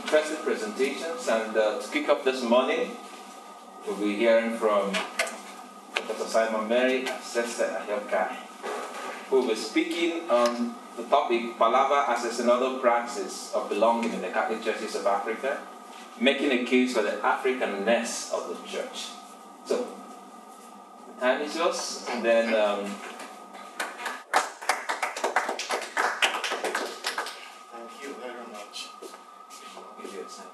impressive presentations, and to kick off this morning, we'll be hearing from Professor SimonMary, Asese, Aihiokhai, who will be speaking on the topic, Palaver as a Synodal Praxis of belonging in the Catholic Churches of Africa, making a case for the Africanness of the Church. So, the time is yours, and then thank you very much. I'll give you a second.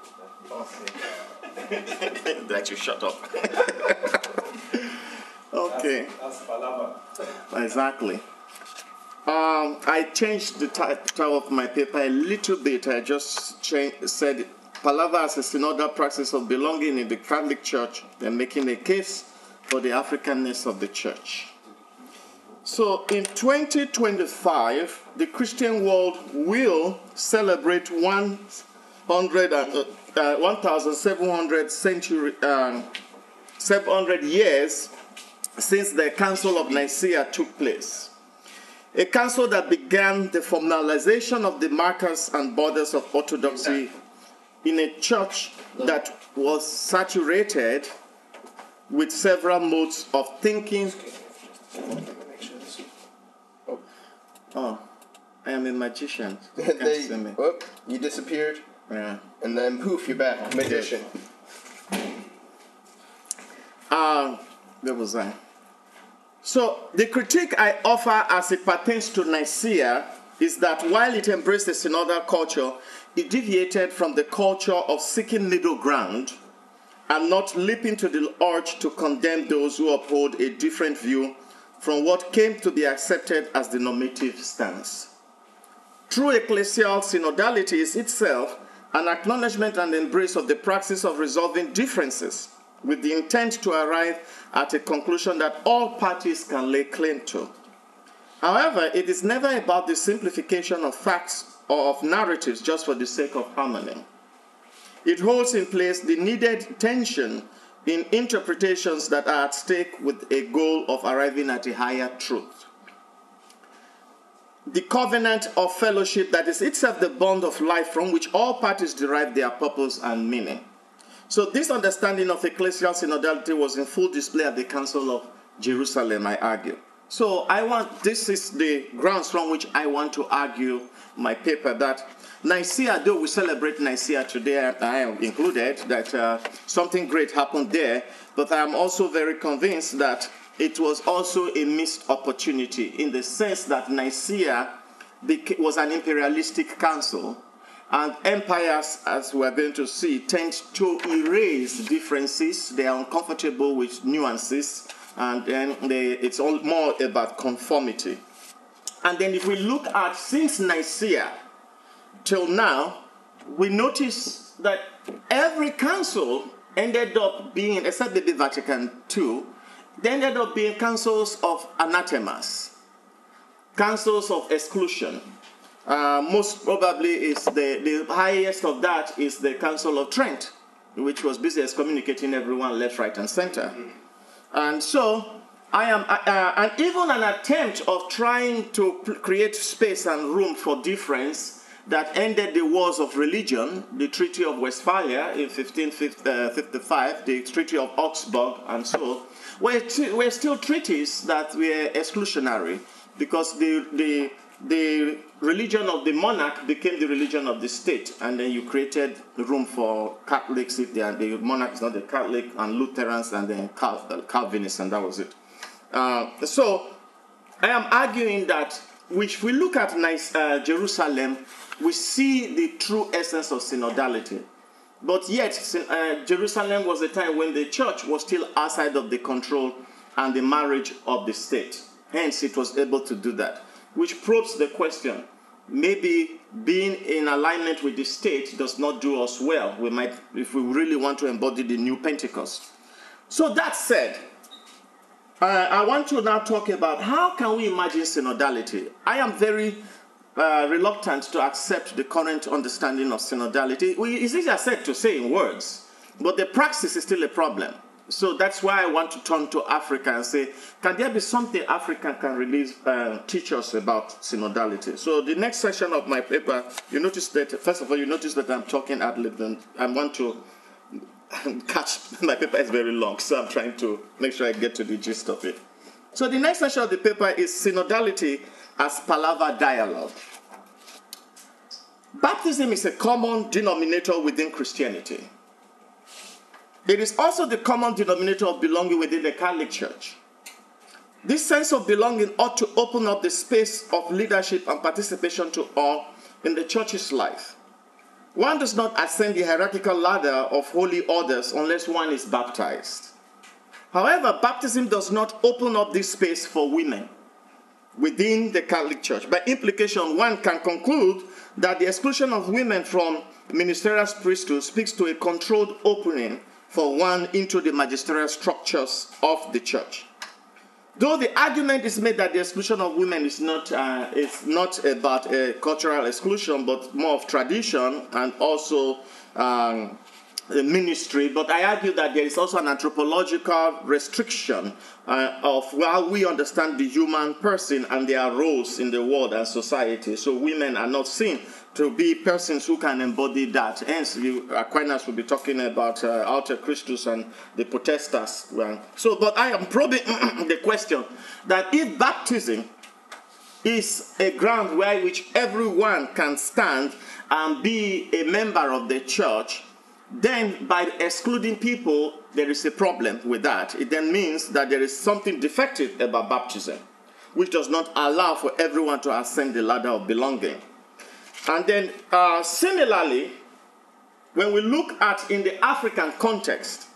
Okay. That you shut up. Okay. That's Palaver. Exactly. I changed the title of my paper a little bit. I just said Palaver as a Synodal Praxis of belonging in the Catholic Church and making a case for the Africanness of the Church. So in 2025, the Christian world will celebrate 1,700 years since the Council of Nicaea took place. A council that began the formalization of the markers and borders of orthodoxy in a church that was saturated with several modes of thinking. Oh, I am a magician. You disappeared. Yeah. And then poof, you're back. Magician. There was I. So the critique I offer as it pertains to Nicaea is that while it embraced the synodal culture, it deviated from the culture of seeking middle ground and not leaping to the urge to condemn those who uphold a different view from what came to be accepted as the normative stance. True ecclesial synodality is itself an acknowledgement and embrace of the praxis of resolving differences with the intent to arrive at a conclusion that all parties can lay claim to. However, it is never about the simplification of facts or of narratives just for the sake of harmony. It holds in place the needed tension in interpretations that are at stake with a goal of arriving at a higher truth. The covenant of fellowship that is itself the bond of life from which all parties derive their purpose and meaning. So this understanding of ecclesial synodality was in full display at the Council of Jerusalem, I argue. So this is the grounds from which I want to argue my paper, that Nicaea, though we celebrate Nicaea today, I am included, that something great happened there, but I am also very convinced that it was also a missed opportunity in the sense that Nicaea was an imperialistic council, and empires, as we're going to see, tend to erase differences. They are uncomfortable with nuances, and then it's all more about conformity. And then if we look at since Nicaea till now, we notice that every council ended up being, except maybe Vatican II, they ended up being councils of anathemas, councils of exclusion. Most probably is the highest of that is the Council of Trent, which was busy excommunicating everyone left, right, and center. And so and even an attempt of trying to create space and room for difference that ended the wars of religion, the Treaty of Westphalia in 1555, the Treaty of Augsburg, and so, were still treaties that were exclusionary, because the religion of the monarch became the religion of the state, and then you created room for Catholics if the monarch is not a Catholic, and Lutherans, and then Calvinists, and that was it. So I am arguing that if we look at Jerusalem, we see the true essence of synodality. But yet, Jerusalem was a time when the church was still outside of the control and the marriage of the state. Hence, it was able to do that, which probes the question. Maybe being in alignment with the state does not do us well. We might, if we really want to embody the new Pentecost. So that said, I want to now talk about how can we imagine synodality. I am very reluctant to accept the current understanding of synodality. It's easier said to say in words, but the praxis is still a problem. So that's why I want to turn to Africa and say, can there be something Africa can really teach us about synodality? So the next section of my paper, you notice that, first of all, you notice that I'm talking ad lib, and I want to catch, my paper is very long, so I'm trying to make sure I get to the gist of it. So the next section of the paper is synodality as Palaver dialogue. Baptism is a common denominator within Christianity. It is also the common denominator of belonging within the Catholic Church. This sense of belonging ought to open up the space of leadership and participation to all in the church's life. One does not ascend the hierarchical ladder of holy orders unless one is baptized. However, baptism does not open up this space for women within the Catholic Church. By implication, one can conclude that the exclusion of women from ministerial priesthood speaks to a controlled opening for one into the magisterial structures of the church. Though the argument is made that the exclusion of women is not about a cultural exclusion, but more of tradition and also ministry, but I argue that there is also an anthropological restriction of how we understand the human person and their roles in the world and society. So women are not seen to be persons who can embody that. Hence, Aquinas will be talking about Alter Christus and the Potestas. So, but I am probing the question that if baptism is a ground where which everyone can stand and be a member of the church, then by excluding people, there is a problem with that. It then means that there is something defective about baptism, which does not allow for everyone to ascend the ladder of belonging. And then similarly, when we look at in the African context,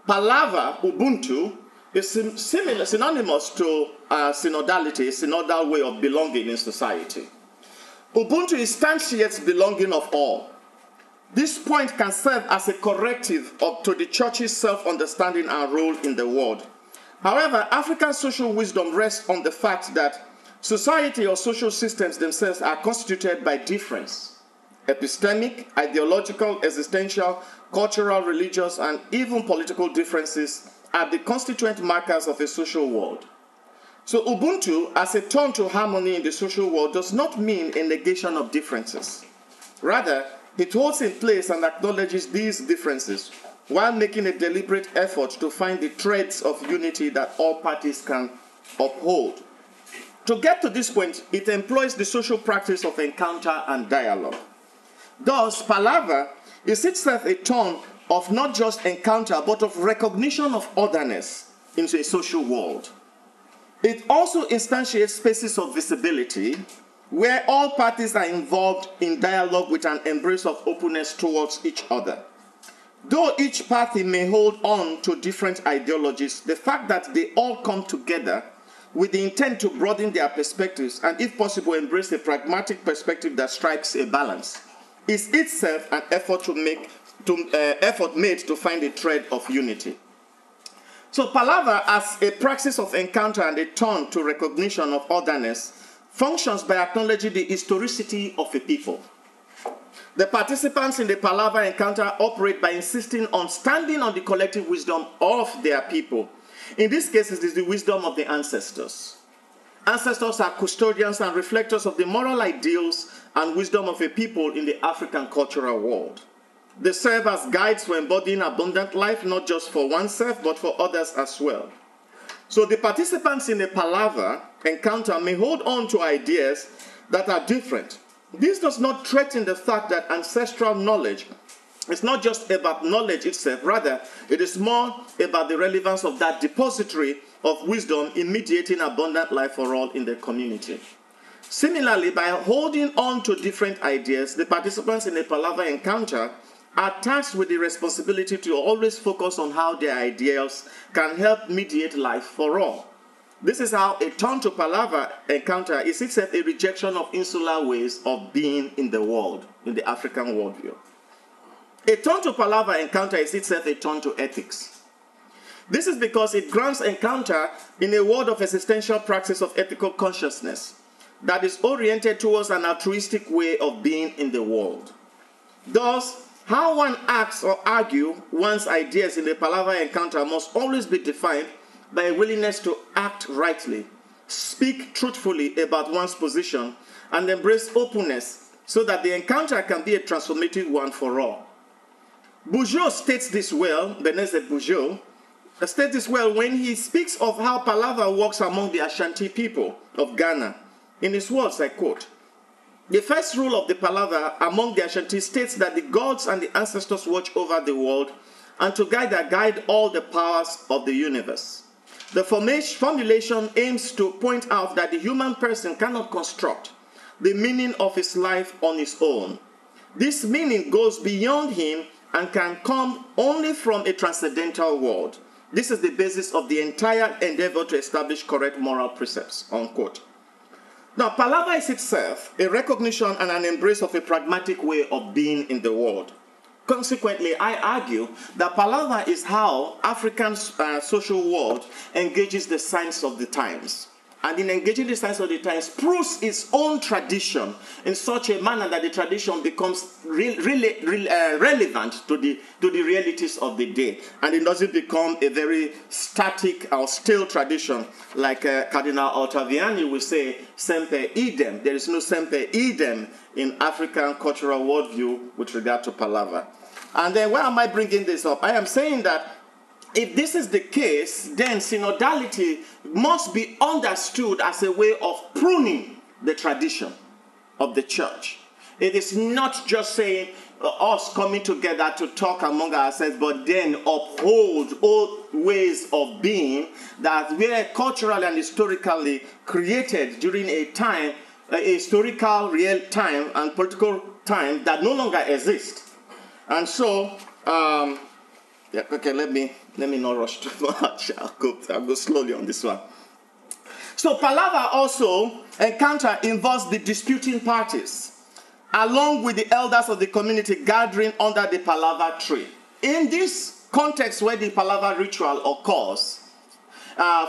Palaver, Ubuntu, is synonymous to synodality, a synodal way of belonging in society. Ubuntu instantiates belonging of all. This point can serve as a corrective to the church's self-understanding and role in the world. However, African social wisdom rests on the fact that society or social systems themselves are constituted by difference. Epistemic, ideological, existential, cultural, religious, and even political differences are the constituent markers of a social world. So Ubuntu, as a turn to harmony in the social world, does not mean a negation of differences. Rather, it holds in place and acknowledges these differences while making a deliberate effort to find the threads of unity that all parties can uphold. To get to this point, it employs the social practice of encounter and dialogue. Thus, Palaver is itself a term of not just encounter, but of recognition of otherness into a social world. It also instantiates spaces of visibility where all parties are involved in dialogue with an embrace of openness towards each other. Though each party may hold on to different ideologies, the fact that they all come together with the intent to broaden their perspectives and, if possible, embrace a pragmatic perspective that strikes a balance is itself an effort made to find a thread of unity. So Palaver, as a praxis of encounter and a turn to recognition of otherness, functions by acknowledging the historicity of a people. The participants in the Palaver encounter operate by insisting on standing on the collective wisdom of their people. In this case, it is the wisdom of the ancestors. Ancestors are custodians and reflectors of the moral ideals and wisdom of a people in the African cultural world. They serve as guides for embodying abundant life, not just for oneself, but for others as well. So the participants in a Palaver encounter may hold on to ideas that are different. This does not threaten the fact that ancestral knowledge is not just about knowledge itself. Rather, it is more about the relevance of that depository of wisdom in mediating abundant life for all in the community. Similarly, by holding on to different ideas, the participants in a Palaver encounter are tasked with the responsibility to always focus on how their ideals can help mediate life for all. This is how a turn to Palaver encounter is itself a rejection of insular ways of being in the world, in the African worldview. A turn to Palaver encounter is itself a turn to ethics. This is because it grants encounter in a world of existential praxis of ethical consciousness that is oriented towards an altruistic way of being in the world. Thus, How one acts or argues one's ideas in the Palaver encounter must always be defined by a willingness to act rightly, speak truthfully about one's position, and embrace openness so that the encounter can be a transformative one for all. Bourgeois states this well, Bernard Bourgeois, states this well when he speaks of how Palaver works among the Ashanti people of Ghana. In his words, I quote, "The first rule of the Palaver among the Ashanti states that the gods and the ancestors watch over the world and together guide all the powers of the universe. The formulation aims to point out that the human person cannot construct the meaning of his life on his own. This meaning goes beyond him and can come only from a transcendental world. This is the basis of the entire endeavor to establish correct moral precepts," unquote. Now, Palaver is itself a recognition and an embrace of a pragmatic way of being in the world. Consequently, I argue that Palaver is how African social world engages the signs of the times. And in engaging the signs of the times, proves its own tradition in such a manner that the tradition becomes relevant to the realities of the day. And it doesn't become a very static or stale tradition like Cardinal Ottaviani will say, semper idem. There is no semper idem in African cultural worldview with regard to Palaver. And then why am I bringing this up? I am saying that if this is the case, then synodality must be understood as a way of pruning the tradition of the church. It is not just saying us coming together to talk among ourselves, but then uphold old ways of being that were culturally and historically created during a time, a historical real time and political time that no longer exists. And so, yeah, okay, let me not rush too much. I'll go slowly on this one. So Palaver also encounter involves the disputing parties, along with the elders of the community gathering under the Palaver tree. In this context where the Palaver ritual occurs,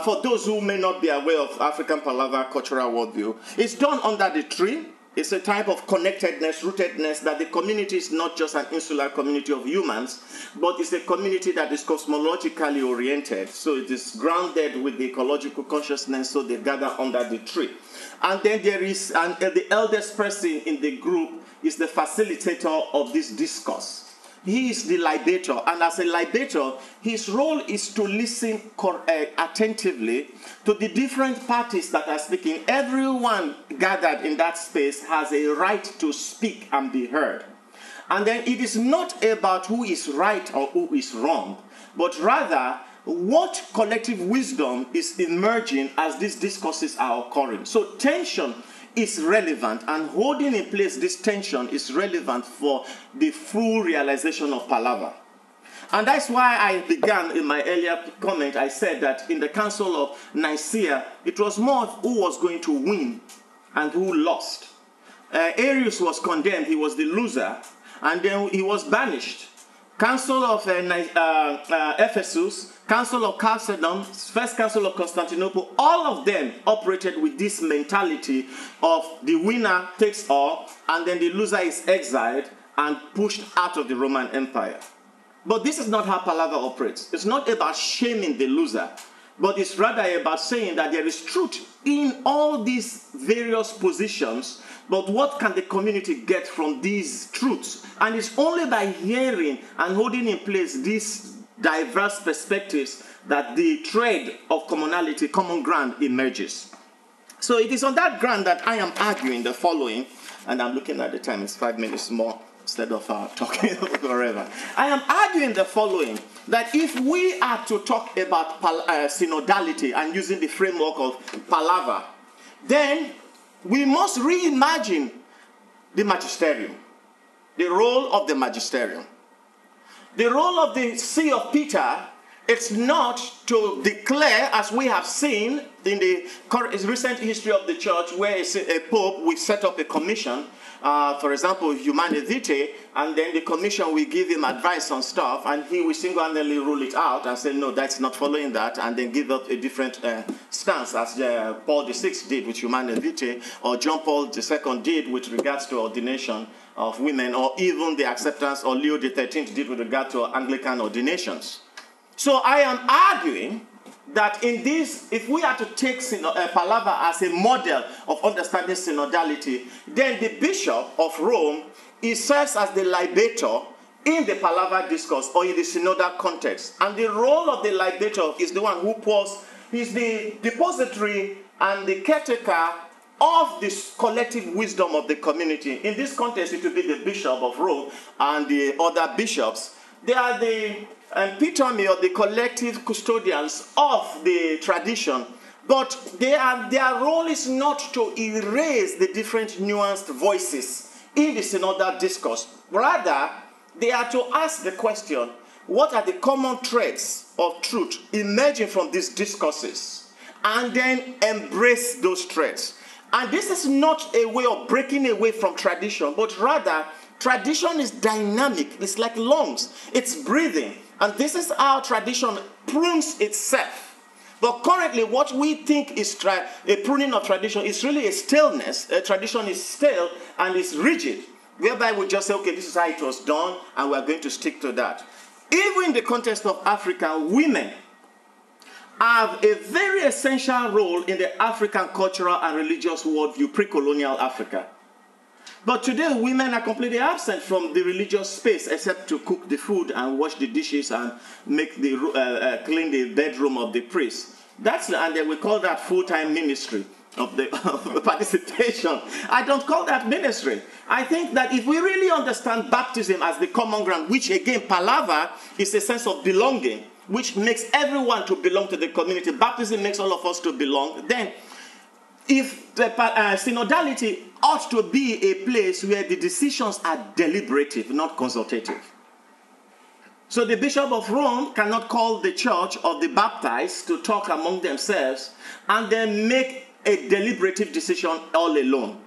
for those who may not be aware of African Palaver cultural worldview, it's done under the tree. It's a type of connectedness, rootedness, that the community is not just an insular community of humans, but it's a community that is cosmologically oriented. So it is grounded with the ecological consciousness, so they gather under the tree. And then there is, the eldest person in the group is the facilitator of this discourse. He is the libator, and as a libator, his role is to listen attentively to the different parties that are speaking. Everyone gathered in that space has a right to speak and be heard. And then it is not about who is right or who is wrong, but rather what collective wisdom is emerging as these discourses are occurring. So tension is relevant, and holding in place this tension is relevant for the full realization of Palaver. And that's why I began in my earlier comment, I said that in the Council of Nicaea, it was more of who was going to win and who lost. Arius was condemned, he was the loser, and then he was banished. Council of Ephesus, Council of Chalcedon, First Council of Constantinople, all of them operated with this mentality of the winner takes all, and then the loser is exiled and pushed out of the Roman Empire. But this is not how Palaver operates. It's not about shaming the loser, but it's rather about saying that there is truth in all these various positions, but what can the community get from these truths? And it's only by hearing and holding in place these diverse perspectives that the thread of commonality, common ground, emerges. So it is on that ground that I am arguing the following, and I'm looking at the time, it's 5 minutes more instead of talking forever. I am arguing the following, that if we are to talk about synodality and using the framework of Palaver, then we must reimagine the magisterium, the role of the magisterium. The role of the See of Peter is not to declare, as we have seen in the recent history of the church, where a pope will set up a commission, for example, Humane Vitae, and then the commission will give him advice on stuff, and he will single-handedly rule it out and say, no, that's not following that, and then give up a different stance, as Paul VI did with Humane Vitae, or John Paul II did with regards to ordination of women, or even the acceptance or Leo XIII did with regard to Anglican ordinations. So I am arguing that in this, if we are to take Palaver as a model of understanding synodality, then the Bishop of Rome serves as the libator in the Palaver discourse or in the synodal context. And the role of the libator is the one who pours, he's the depository and the caretaker of this collective wisdom of the community. In this context, it will be the Bishop of Rome and the other bishops. They are the epitome or the collective custodians of the tradition, but their role is not to erase the different nuanced voices in the synodal discourse. Rather, they are to ask the question, what are the common threads of truth emerging from these discourses, and then embrace those threads. And this is not a way of breaking away from tradition, but rather, tradition is dynamic. It's like lungs. It's breathing. And this is how tradition prunes itself. But currently, what we think is a pruning of tradition is really a staleness. A tradition is stale and is rigid, whereby we just say, okay, this is how it was done, and we're going to stick to that. Even in the context of Africa, women have a very essential role in the African cultural and religious worldview, pre-colonial Africa. But today, women are completely absent from the religious space, except to cook the food and wash the dishes and make the clean the bedroom of the priest. And then we call that full-time ministry of the participation. I don't call that ministry. I think that if we really understand baptism as the common ground, which again, Palaver is a sense of belonging, which makes everyone to belong to the community. Baptism makes all of us to belong. Then, if the synodality ought to be a place where the decisions are deliberative, not consultative. So the Bishop of Rome cannot call the church of the baptized to talk among themselves and then make a deliberative decision all alone.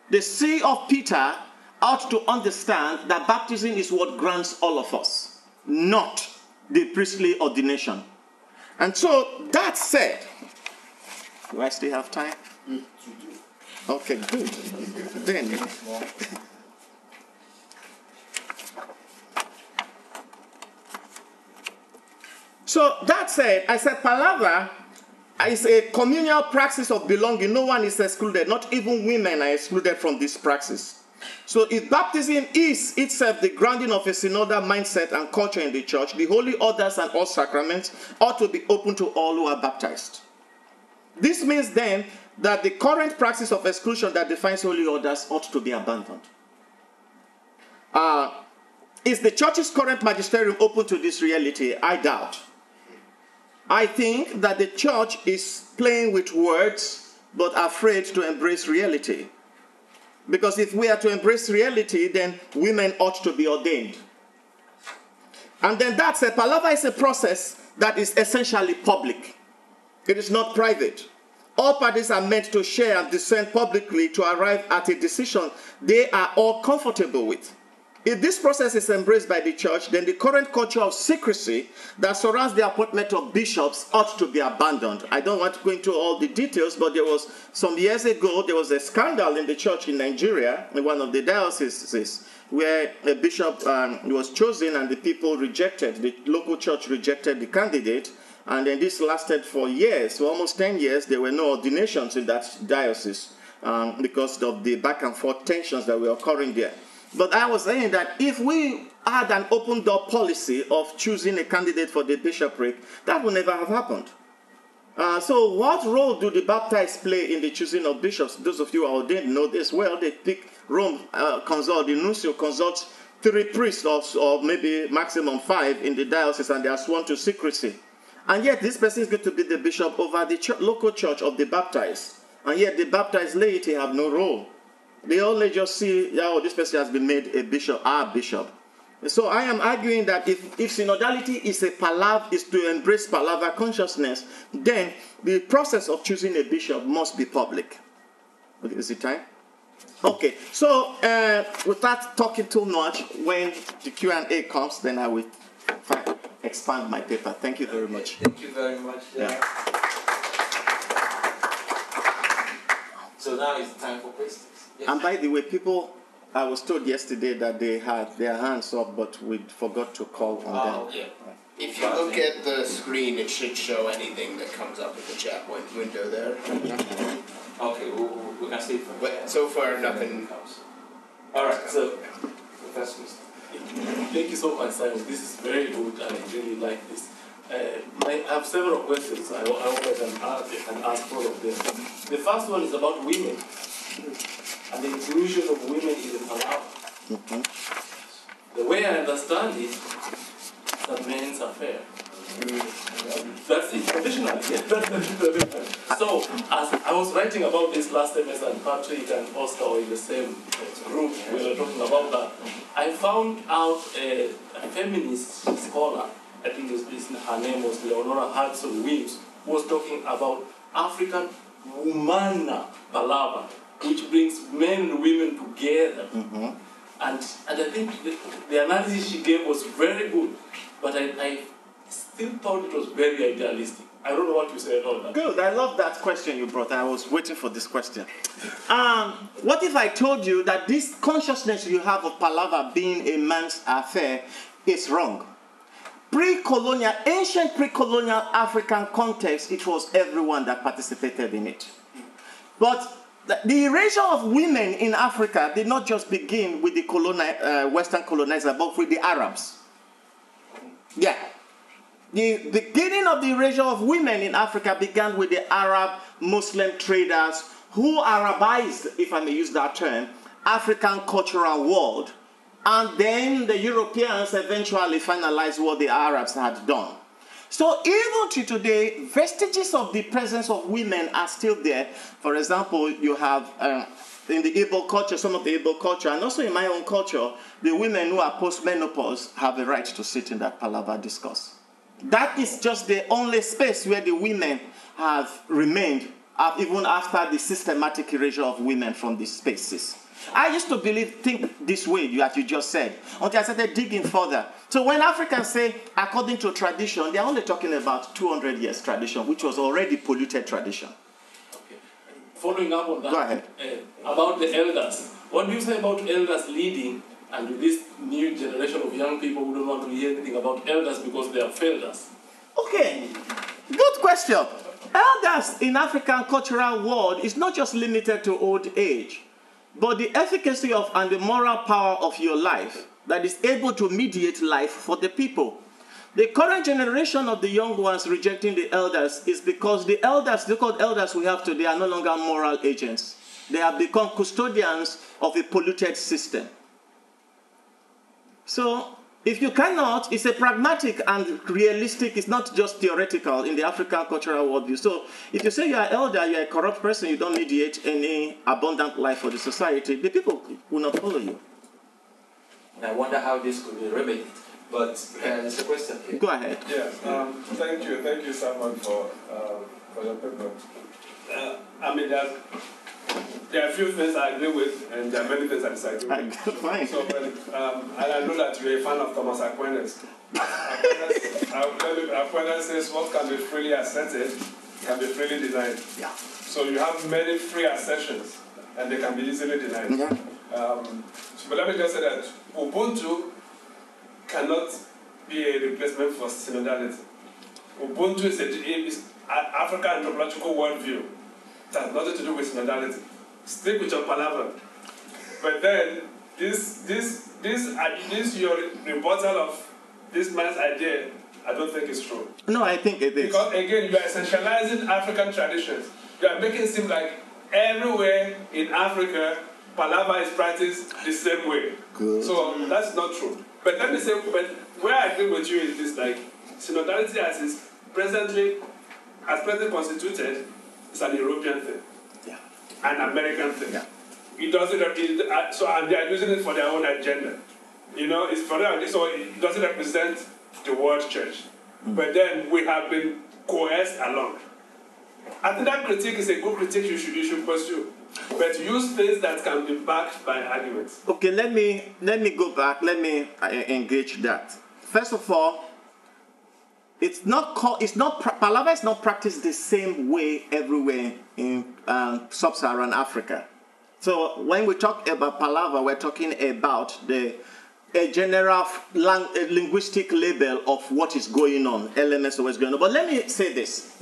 The See of Peter ought to understand that baptism is what grants all of us, not the priestly ordination. And so, that said, do I still have time? Okay, good. Then, so that said, I said Palaver is a communal praxis of belonging. No one is excluded. Not even women are excluded from this praxis. So if baptism is itself the grounding of a synodal mindset and culture in the church, the holy orders and all sacraments ought to be open to all who are baptized. This means then that the current praxis of exclusion that defines holy orders ought to be abandoned. Is the church's current magisterium open to this reality? I doubt. I think that the church is playing with words but afraid to embrace reality. Because if we are to embrace reality, then women ought to be ordained. And then that's it. Palaver is a process that is essentially public. It is not private. All parties are meant to share and discern publicly to arrive at a decision they are all comfortable with. If this process is embraced by the church, then the current culture of secrecy that surrounds the appointment of bishops ought to be abandoned. I don't want to go into all the details, but there was some years ago, there was a scandal in the church in Nigeria, in one of the dioceses, where a bishop was chosen and the people rejected, the local church rejected the candidate, and then this lasted for years, for almost 10 years. There were no ordinations in that diocese because of the back and forth tensions that were occurring there. But I was saying that if we had an open door policy of choosing a candidate for the bishopric, that would never have happened. So what role do the baptized play in the choosing of bishops? Those of you who are ordained know this well. They pick Rome, consult, the nuncio consults 3 priests or maybe maximum 5 in the diocese, and they are sworn to secrecy. And yet this person is going to be the bishop over the local church of the baptized. And yet the baptized laity have no role. They only just see, oh, this person has been made a bishop, our bishop. So I am arguing that if synodality is is to embrace Palaver consciousness, then the process of choosing a bishop must be public. Okay, is it time? Okay, so without talking too much, when the Q&A comes, then I will expand my paper. Thank you very much. Thank you very much. Yeah. So now it's time for questions. Yes. And by the way, people I was told yesterday that they had their hands up, but we forgot to call on them. Yeah. If you look at the screen, it should show anything that comes up in the chat window there. Okay, we can see it from But so far, nothing. All right, so Professor. Thank you so much, Simon. This is very good, and I really like this. I have several questions. I hope I can ask all of them. The first one is about women, and the inclusion of women in the Palaver. The way I understand it, that men's affair. That's it, traditionally. So, as I was writing about this last semester, and Patrick and Oscar were in the same group, we were talking about that. I found out a feminist scholar, I think her name was Leonora Hudson Williams, was talking about African Womana Palaver, which brings men and women together. And I think the analysis she gave was very good, but I still thought it was very idealistic. I don't know what you said about that. Good. I love that question you brought. I was waiting for this question. What if I told you that this consciousness you have of Palaver being a man's affair is wrong? Pre-colonial, ancient pre-colonial African context, it was everyone that participated in it. But the erasure of women in Africa did not just begin with the Western colonizer, but with the Arabs. Yeah. The beginning of the erasure of women in Africa began with the Arab Muslim traders who Arabized, if I may use that term, African cultural world. And then the Europeans eventually finalized what the Arabs had done. So even to today, vestiges of the presence of women are still there. For example, you have in the Igbo culture, some of the Igbo culture, and also in my own culture, the women who are post-menopause have a right to sit in that Palaver discourse. That is just the only space where the women have remained, even after the systematic erasure of women from these spaces. I used to think this way, as you just said, until I started digging further. So when Africans say, according to tradition, they're only talking about 200 years tradition, which was already polluted tradition. Okay. Following up on that, go ahead. About the elders, what do you say about elders leading and with this new generation of young people who don't want to hear anything about elders because they have failed us? Okay, good question. Elders in African cultural world is not just limited to old age, but the efficacy of and the moral power of your life that is able to mediate life for the people. The current generation of the young ones rejecting the elders is because the elders, the called elders we have today, are no longer moral agents. They have become custodians of a polluted system. So, if you cannot, it's a pragmatic and realistic, it's not just theoretical in the African cultural worldview. So, if you say you're an elder, you're a corrupt person, you don't mediate any abundant life for the society, the people will not follow you. And I wonder how this could be remedied. But there's a question here. Go ahead. Yes, thank you, Simon, for your paper. I mean, there are a few things I agree with, and there are many things I disagree with. Fine. So, and I know that you're a fan of Thomas Aquinas. Aquinas says what can be freely asserted can be freely denied. Yeah. So you have many free assertions, and they can be easily denied. Yeah. But let me just say that Ubuntu cannot be a replacement for synodality. Ubuntu is an African anthropological worldview. It has nothing to do with synodality. Stick with your Palaver. But then, this your rebuttal of this man's idea, I don't think is true. No, I think it is. Because again, you are essentializing African traditions. You are making it seem like everywhere in Africa, Palaver is practiced the same way. Good. So that's not true. But let me say, but where I agree with you is this: like synodality as presently constituted, is an European thing, Yeah. an American thing. Yeah. It doesn't. And they are using it for their own agenda. You know, it's for them. So it doesn't represent the world church. But then we have been coerced along. I think that critique is a good critique you should pursue. But use things that can be backed by arguments. Okay, let me go back. Let me engage that. First of all, Palaver is not practiced the same way everywhere in sub-Saharan Africa. So when we talk about palaver, we're talking about a general linguistic label of what is going on, elements of what's going on. But let me say this.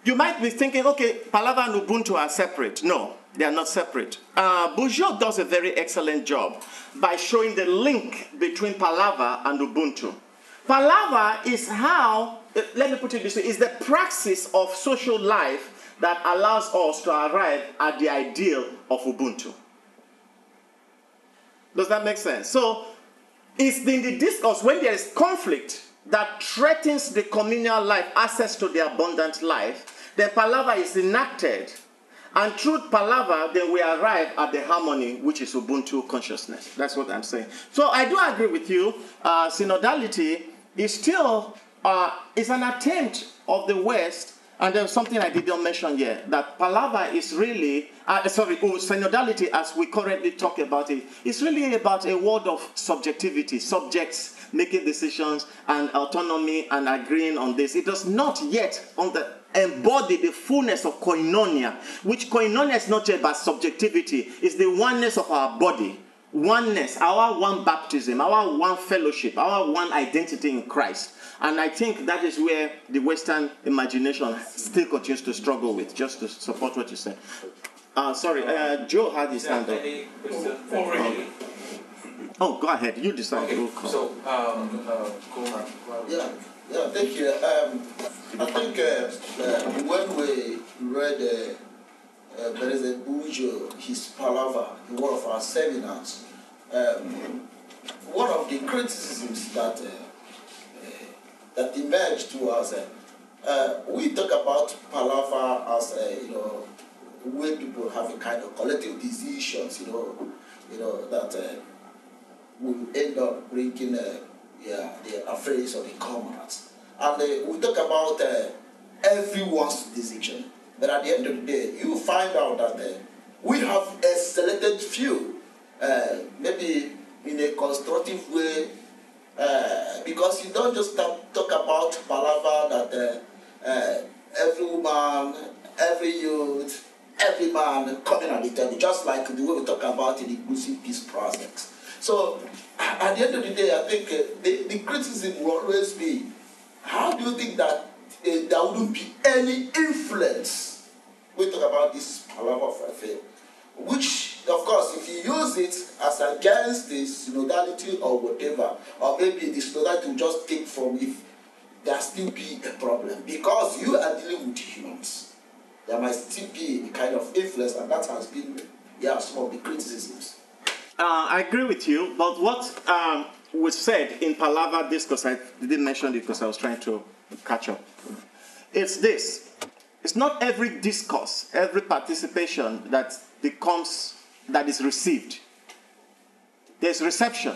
You might be thinking, okay, palaver and Ubuntu are separate. No, they are not separate. Bourgeois does a very excellent job by showing the link between palaver and Ubuntu. Palaver is how, let me put it this way, is the praxis of social life that allows us to arrive at the ideal of Ubuntu. Does that make sense? So, it's in the discourse when there is conflict that threatens the communal life, access to the abundant life, then palaver is enacted. And through palaver, then we arrive at the harmony, which is Ubuntu consciousness. That's what I'm saying. So I do agree with you. Synodality is still is an attempt of the West. And there's something I didn't mention here, that palaver is really, synodality as we currently talk about it, is really about a world of subjectivity, subjects making decisions and autonomy and agreeing on this. It does not yet embody the fullness of koinonia, which koinonia is not just about subjectivity, it's the oneness of our body, oneness, our one baptism, our one fellowship, our one identity in Christ. And I think that is where the Western imagination still continues to struggle with, just to support what you said. Joe had his hand up. Oh, go ahead. You decide. Okay. So, Yeah, thank you. I think when we read there is a Bourgeois, his palaver, in one of our seminars, one of the criticisms that emerged to us, we talk about palaver as where people have a kind of collective decisions, that will end up bringing the affairs of the commoners. And we talk about everyone's decision. But at the end of the day, you find out that we have a selected few, maybe in a constructive way, because you don't just talk about palaver that every woman, every youth, every man coming at the table, just like the way we talk about in the inclusive peace projects. So, at the end of the day, I think the criticism will always be, how do you think that there wouldn't be any influence? We talk about this palaver of affair, which, of course, if you use it as against the synodality or whatever, or maybe the synodality will just take from it, there still be a problem, because you are dealing with humans. There might still be a kind of influence, and that has been some of the criticisms. I agree with you, but what was said in palaver discourse, I didn't mention it because I was trying to catch up. It's this. It's not every discourse, every participation that is received. There's reception,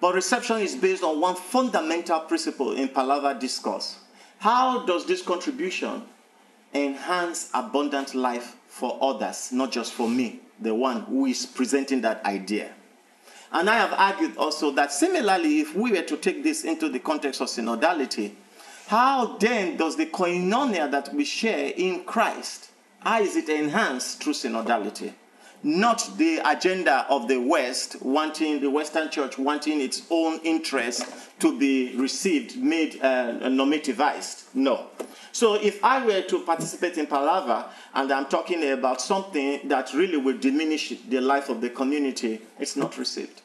but reception is based on one fundamental principle in palaver discourse. How does this contribution enhance abundant life for others, not just for me, the one who is presenting that idea? And I have argued also that similarly, if we were to take this into the context of synodality, how then does the koinonia that we share in Christ, how is it enhanced through synodality? Not the agenda of the West, the Western church wanting its own interest to be received, made normativized. No. So if I were to participate in palaver and I'm talking about something that really will diminish the life of the community, it's not received.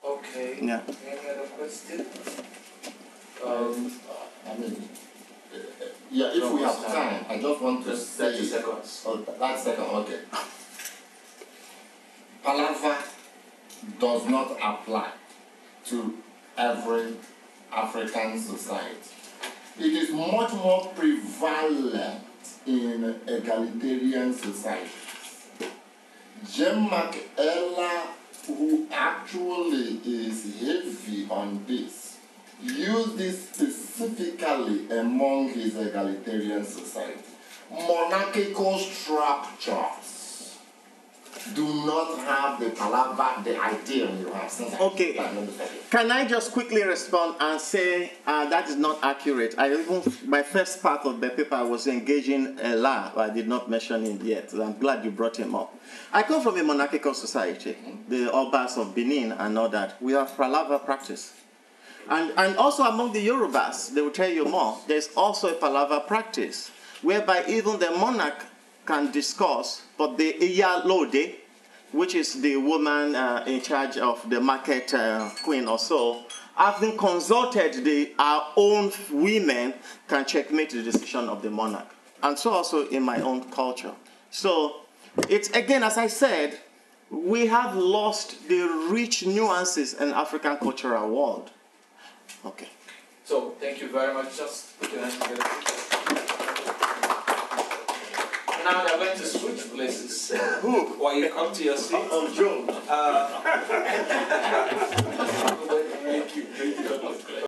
okay. Yeah. Any other question? If we have time, I just want to Just say... 30 seconds. Oh, that second, okay. Palaver does not apply to every African society. It is much more prevalent in egalitarian societies. Jean-Marc Ella, who actually is heavy on this, used this specifically among his egalitarian society. Monarchical structures do not have the palaver, the ideal you have. Okay. Can I just quickly respond and say that is not accurate? My first part of the paper was engaging a lab. I did not mention him yet. So I'm glad you brought him up. I come from a monarchical society, the Obas of Benin and all that. We have Palaver practice. And also among the Yorubas, they will tell you more, there's also a Palaver practice, whereby even the monarch can discuss, but the Iyalode, which is the woman in charge of the market queen or so, having consulted our own women, can checkmate the decision of the monarch. And so also in my own culture. So it's, again, as I said, we have lost the rich nuances in African cultural world. Okay. So thank you very much. Just put your hands together. Now they're going to switch places. While you come to your seat. Oh, Joe. Thank you.